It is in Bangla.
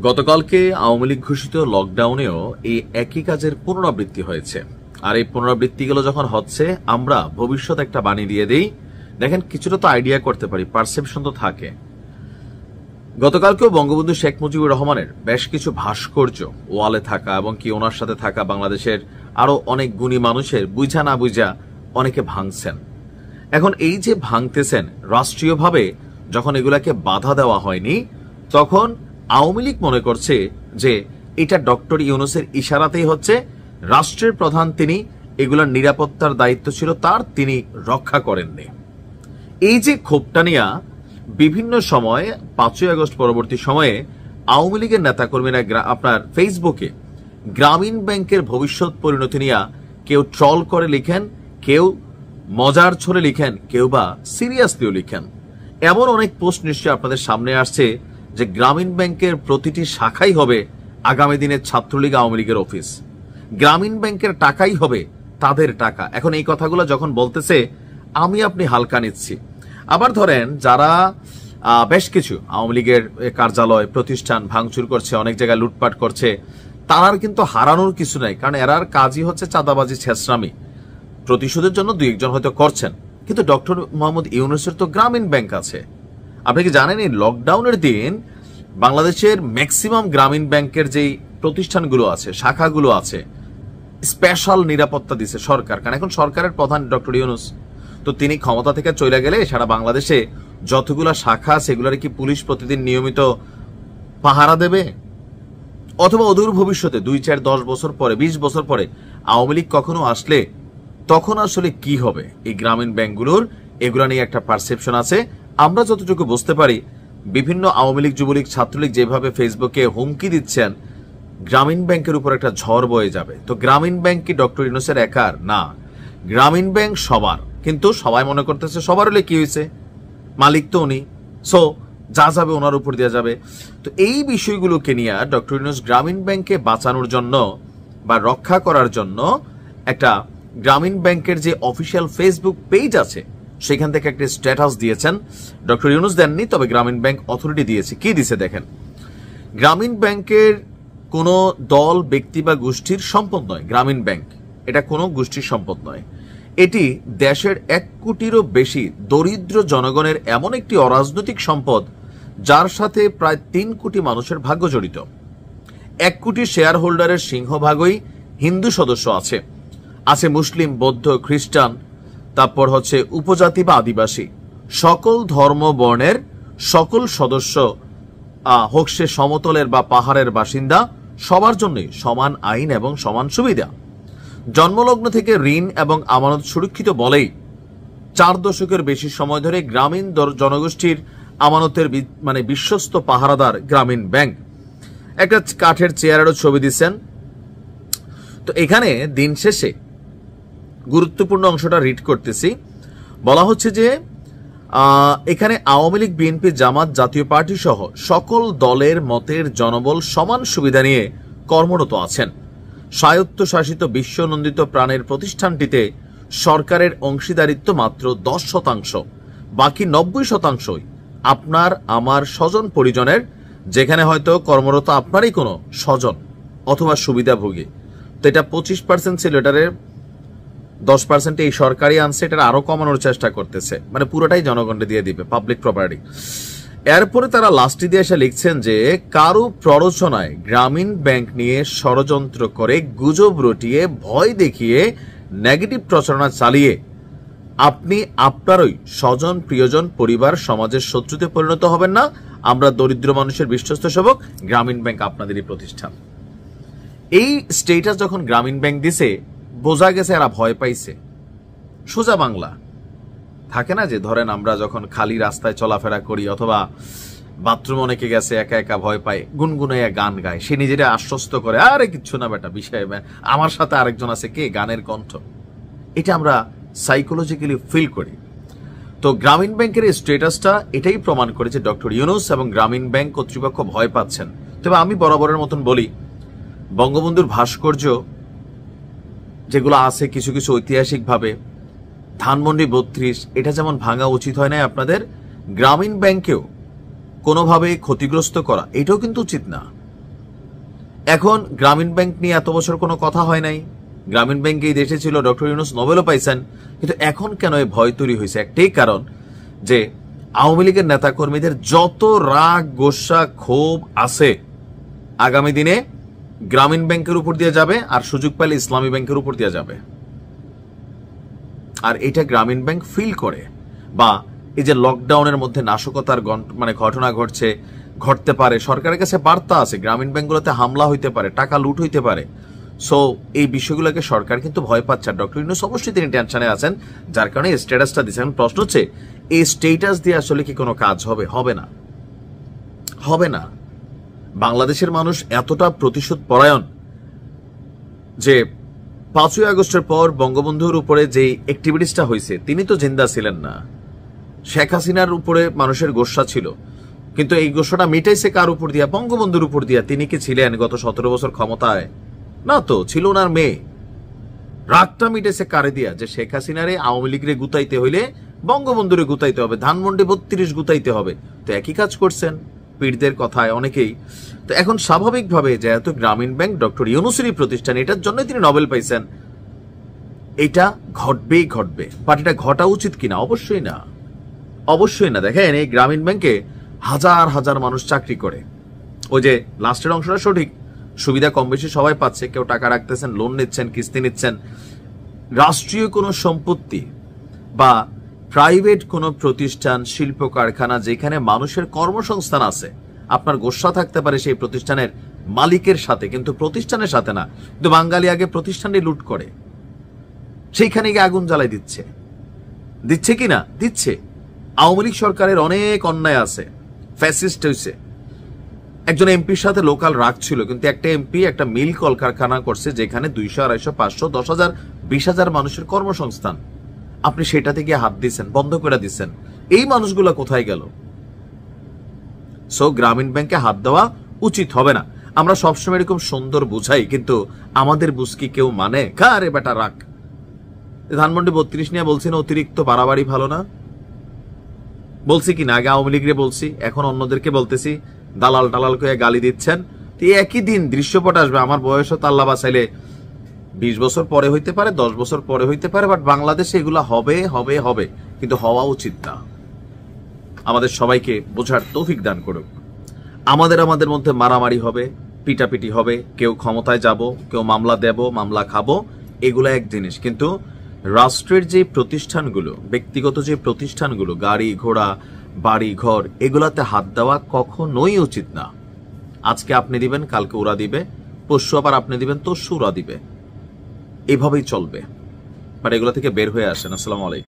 গতকালকে আওয়ামী লীগ ঘোষিত লকডাউনেও এই একই কাজের পুনরাবৃত্তি হয়েছে। আর এই পুনরাবৃত্তিগুলো যখন হচ্ছে, আমরা ভবিষ্যৎ একটা বাণী দিয়ে দেই। দেখেন, কিছুটা তো আইডিয়া করতে পারি, পারসেপশন তো থাকে। গতকালকেও বঙ্গবন্ধু শেখ মুজিবুর রহমানের বেশ কিছু ভাস্কর্য ওয়ালে থাকা এবং কি ওনার সাথে থাকা বাংলাদেশের আরো অনেক গুণী মানুষের বুঝা না বুঝা অনেকে ভাঙছেন। এখন এই যে ভাঙতেছেন, রাষ্ট্রীয়ভাবে যখন এগুলাকে বাধা দেওয়া হয়নি, তখন আওয়ামী লীগ মনে করছে যে এটা ডক্টর ইউনূসের ইশারাতেই হচ্ছে, রাষ্ট্রের প্রধান তিনি, এগুলার নিরাপত্তার দায়িত্ব ছিল তার, তিনি রক্ষা করেননি। এই যে ক্ষোভটা নিয়ে বিভিন্ন সময় 5ই আগস্ট পরবর্তী সময়ে আওয়ামী লীগের নেতাকর্মীরা আপনার ফেসবুকে গ্রামীণ ব্যাংকের ভবিষ্যৎ পরিণতি নিয়ে কেউ ট্রল করে লিখেন, কেউ মজার ছলে লিখেন, কেউ বা সিরিয়াসলিও লিখেন। এমন অনেক পোস্ট নিশ্চয়ই আপনাদের সামনে আসছে যে গ্রামীণ ব্যাংকের প্রতিটি শাখাই হবে আগামী দিনের ছাত্রলীগ আওয়ামী লীগের অফিস, গ্রামীণ ব্যাংকের টাকাই হবে তাদের টাকা। এখন এই কথাগুলো যখন বলতেছে, আমি আপনি হালকা নিচ্ছি। আবার ধরেন যারা বেশ কিছু আওয়ামী লীগের কার্যালয় প্রতিষ্ঠান ভাঙচুর করছে, অনেক জায়গায় লুটপাট করছে, তারার কিন্তু হারানোর কিছু নাই, কারণ এরার কাজই হচ্ছে চাঁদাবাজি, ছেঁচড়ামি। প্রতিশোধের জন্য দুই একজন হয়তো করছেন, কিন্তু ডক্টর মোহাম্মদ ইউনূসের তো গ্রামীণ ব্যাংক আছে। আপনি কি জানেন, এই লকডাউনের দিন বাংলাদেশের ম্যাক্সিমাম গ্রামীণ ব্যাংকের যেই প্রতিষ্ঠানগুলো আছে, শাখাগুলো আছে, স্পেশাল নিরাপত্তা দিচ্ছে সরকার। কারণ এখন সরকারের প্রধান ডক্টর ইউনূস, তো তিনি ক্ষমতা থেকে চলে গেলে সারা বাংলাদেশে যতগুলো শাখা সেগুলোর কি পুলিশ প্রতিদিন নিয়মিত পাহারা দেবে? অথবা অদূর ভবিষ্যতে 2, 4, 10 বছর পরে, 20 বছর পরে আওয়ামী লীগ কখনো আসলে তখন আসলে কি হবে এই গ্রামীণ ব্যাংকগুলোর? এগুলো নিয়ে একটা পারসেপশন আছে। আমরা যতটুকু বুঝতে পারি, বিভিন্ন আওয়ামী লীগ, যুবলীগ, ছাত্রলীগ যেভাবে ফেসবুকে হুমকি দিচ্ছেন, গ্রামীণ ব্যাংকের উপর একটা ঝড় বয়ে যাবে। তো গ্রামীণ ব্যাংক কি ডক্টর ইউনূসের একার? না, গ্রামীণ ব্যাংক সবার। কিন্তু সবাই মনে করতেছে সবার হলে কি হয়েছে, মালিক তো উনি, সো যা যাবে ওনার উপর দেওয়া যাবে। তো এই বিষয়গুলোকে নিয়ে ডক্টর ইউনূস গ্রামীণ ব্যাংকে বাঁচানোর জন্য বা রক্ষা করার জন্য একটা গ্রামীণ ব্যাংকের যে অফিসিয়াল ফেসবুক পেজ আছে সেখান থেকে একটা স্ট্যাটাস দিয়েছেন। ডক্টর ইউনূস দেননি, তবে গ্রামীণ ব্যাংক অথরিটি দিয়েছে। কি দিছে দেখেন, গ্রামীণ ব্যাংকের কোনো দল, ব্যক্তি বা গোষ্ঠীর সম্পদ নয়। গ্রামীণ ব্যাংক এটা কোনো গোষ্ঠীর সম্পদ নয়। এটি দেশের 1 কোটিরও বেশি দরিদ্র জনগণের এমন একটি অরাজনৈতিক সম্পদ, যার সাথে প্রায় 3 কোটি মানুষের ভাগ্য জড়িত। 1 কোটি শেয়ার হোল্ডারের সিংহভাগই হিন্দু সদস্য আছে, আছে মুসলিম, বৌদ্ধ, খ্রিস্টান, তারপর হচ্ছে উপজাতি বা আদিবাসী। সকল ধর্ম বর্ণের সকল সদস্য, হোক সে সমতলের বা পাহাড়ের বাসিন্দা, সবার জন্যই সমান আইন এবং সমান সুবিধা। জন্মলগ্ন থেকে ঋণ এবং আমানত সুরক্ষিত বলেই 4 দশকের বেশি সময় ধরে গ্রামীণ জনগোষ্ঠীর আমানতের বিশ্বস্ত পাহারাদার গ্রামীণ ব্যাংক। একটা কাঠের চেয়ারেরও ছবি দিচ্ছেন। তো এখানে দিন শেষে গুরুত্বপূর্ণ অংশটা রিড করতেছি। বলা হচ্ছে যে এখানে আওয়ামী লীগ, বিএনপি, জামাত, জাতীয় পার্টি সহ সকল দলের মতের জনবল সমান সুবিধা নিয়ে কর্মরত আছেন। স্বায়ত্তশাসিত বিশ্বনন্দিত প্রাণের প্রতিষ্ঠানটিতে সরকারের অংশীদারিত্ব মাত্র 10%, বাকি 90%ই আপনার আমার স্বজন পরিজনের, যেখানে হয়তো কর্মরত আপনারই কোনো স্বজন অথবা সুবিধাভোগী। তো এটা 25% ছিল, এটারে 10% এই সরকারি আনছে, এটা আরো কমানোর চেষ্টা করতেছে, মানে পুরোটাই জনগণকে দিয়ে দিবে, পাবলিক প্রপার্টি। এরপরে তারা লাস্টে দিয়ে এসে লিখছেন যে কারো প্ররোচনায় গ্রামীণ ব্যাংক নিয়ে ষড়যন্ত্র করে, গুজব রটিয়ে, ভয় দেখিয়ে, নেগেটিভ প্রচারণা চালিয়ে আপনি আপনারই স্বজন, প্রিয়জন, পরিবার, সমাজের শত্রুতে পরিণত হবেন না। আমরা দরিদ্র মানুষের বিশ্বস্ত সেবক, গ্রামীণ ব্যাংক আপনাদেরই প্রতিষ্ঠান। এই স্টেটাস যখন গ্রামীণ ব্যাংক দিছে, বোঝা গেছে এরা ভয় পাইছে। সোজা বাংলা থাকে না যে, ধরেন আমরা যখন খালি রাস্তায় চলাফেরা করি অথবা বাথরুম অনেকে গেছে, একা একা ভয় পায়, গুনগুনাইয়া গান গায়, সে নিজেরা আশ্বস্ত করে, আরে কিচ্ছু না বেটা, বিষয় আমার সাথে আরেকজন আছে, কে, গানের কণ্ঠ। এটা আমরা সাইকোলজিক্যালি ফিল করি। তো গ্রামীণ ব্যাংকের এই স্ট্যাটাসটা এটাই প্রমাণ করেছে ডক্টর ইউনূস এবং গ্রামীণ ব্যাংক কর্তৃপক্ষ ভয় পাচ্ছেন। তবে আমি বরাবরের মতন বলি, বঙ্গবন্ধুর ভাস্কর্য যেগুলো আছে কিছু কিছু ঐতিহাসিকভাবে, ধানমন্ডি 32, এটা যেমন ভাঙা উচিত হয় না, আপনাদের গ্রামীণ ব্যাংকেও কোনোভাবে ক্ষতিগ্রস্ত করা এটাও কিন্তু উচিত না। এখন গ্রামীণ ব্যাংক নিয়ে এত বছর কোনো কথা হয় নাই, গ্রামীণ ব্যাংক এই দেশে ছিল, ডক্টর ইউনূস নোবেলও পাইছেন, কিন্তু এখন কেন এই ভয় তৈরি হয়েছে? একটাই কারণ যে আওয়ামী লীগের নেতাকর্মীদের যত রাগ গোসা ক্ষোভ আছে আগামী দিনে গ্রামীণ ব্যাংকের উপর দিয়ে যাবে, আর সুযোগ পেলে ইসলামী ব্যাংকের উপর দিয়ে যাবে। আর এটা গ্রামীণ ব্যাংক ফিল করে। বা এই যে লকডাউনের মধ্যে নাশকতার ঘটনা ঘটতে পারে, সরকারের কাছে বার্তা আছে, গ্রামীণ ব্যাংকগুলোতে হামলা হইতে পারে, টাকা লুট হইতে পারে। সো এই বিষয়গুলোকে সরকার কিন্তু ভয় পাচ্ছে। ডক্টর ইউনূস অবশ্যই তিনি টেনশনে আছেন, যার কারণে স্ট্যাটাসটা দিচ্ছেন। প্রশ্ন হচ্ছে এই স্ট্যাটাস দিয়ে আসলে কি কোনো কাজ হবে? হবে না, হবে না। বাংলাদেশের মানুষ এতটা প্রতিশোধ পরায়ণ যে 5ই আগস্টের পর বঙ্গবন্ধুর উপরে যে অ্যাক্টিভিটিসটা হয়েছে, তিনি তো জিন্দা ছিলেন না। শেখ হাসিনার উপরে মানুষের গোসা ছিল, কিন্তু এই গোসাটা মিটাইছে কার উপর দিয়া? বঙ্গবন্ধুর উপর দিয়া। তিনি কি ছিলেন গত 17 বছর ক্ষমতায়? না তো, ছিল ওনার মেয়ে। রাগটা মিটেছে কারে দিয়া? যে শেখ হাসিনারে আওয়ামী লীগরে গুতাইতে হইলে বঙ্গবন্ধুরে গুতাইতে হবে, ধানমন্ডি 32 গুতাইতে হবে। তো একই কাজ করছেন পীরদের কথায় অনেকেই। তো এখন স্বাভাবিকভাবে যেহেতু গ্রামীণ ব্যাংক ডক্টর ইউনূসেরই প্রতিষ্ঠান, এটার জন্য তিনি নোবেল পাইছেন, এটা ঘটবেই ঘটবে। বাট এটা ঘটা উচিত কিনা? অবশ্যই না, অবশ্যই না। দেখেন, এই গ্রামীণ ব্যাংকে হাজার হাজার মানুষ চাকরি করে। ওই যে লাস্টের অংশটা সঠিক, সুবিধা কম বেশি সবাই পাচ্ছে, কেউ টাকা রাখতেছেন, লোন নিচ্ছেন, কিস্তি নিচ্ছেন। রাষ্ট্রীয় কোনো সম্পত্তি বা প্রাইভেট কোনো প্রতিষ্ঠান, শিল্প কারখানা যেখানে মানুষের কর্মসংস্থান আছে, আপনার গোসা থাকতে পারে সেই প্রতিষ্ঠানের মালিকের সাথে, কিন্তু প্রতিষ্ঠানের সাথে না। কিন্তু বাঙালি আগে প্রতিষ্ঠানটি লুট করে, সেইখানে গিয়ে আগুন জ্বালাই দিচ্ছে। দিচ্ছে কি না? দিচ্ছে। আওয়ামী লীগ সরকারের অনেক অন্যায় আছে, ফ্যাসিস্ট হয়েছে। একজন এমপির সাথে লোকাল রাগ ছিল, কিন্তু একটা এমপি একটা মিল কলকারখানা করছে যেখানে 200, 250, 500, 10,000, 20,000 মানুষের কর্মসংস্থান। আপনি সেটাতে গিয়ে হাত দিচ্ছেন, বন্ধ করে দিচ্ছেন। এই মানুষগুলা কোথায় গেল? সো গ্রামীণ ব্যাংকে হাত দেওয়া উচিত হবে না। আমরা সবসময় এরকম সুন্দর বুঝাই, কিন্তু আমাদের বুঝ কি কেউ মানে? কারে বেটা রাখ। ধানমন্ডি 32 নিয়ে বলছি না অতিরিক্ত বাড়াবাড়ি ভালো না? বলছি কিনা? আগে আওয়ামী লীগরে বলছি, এখন অন্যদেরকে বলতেছি। দালাল টালাল করে গালি দিচ্ছেন। তো একই দিন দৃশ্যপট আসবে, আমার বয়স তো আল্লাহ বাঁচাইলে 20 বছর পরে হইতে পারে, 10 বছর পরে হইতে পারে, বাট বাংলাদেশে এগুলা হবে হবে হবে, কিন্তু হওয়া উচিত না। আমাদের সবাইকে বোঝার তৌফিক দান করুক। আমাদের মধ্যে মারামারি হবে, পিটাপিটি হবে, কেউ ক্ষমতায় যাব, কেউ মামলা দেব, মামলা খাবো, এগুলা এক জিনিস। কিন্তু রাষ্ট্রের যে প্রতিষ্ঠানগুলো, ব্যক্তিগত যে প্রতিষ্ঠানগুলো, গাড়ি ঘোড়া, বাড়ি ঘর, এগুলাতে হাত দেওয়া কখনোই উচিত না। আজকে আপনি দিবেন, কালকে ওরা দিবে, পরশু আবার আপনি দিবেন, তরশু ওরা দিবে। এভাবেই চলবে। বাট এগুলা থেকে বের হয়ে আসেন। আসসালামু আলাইকুম।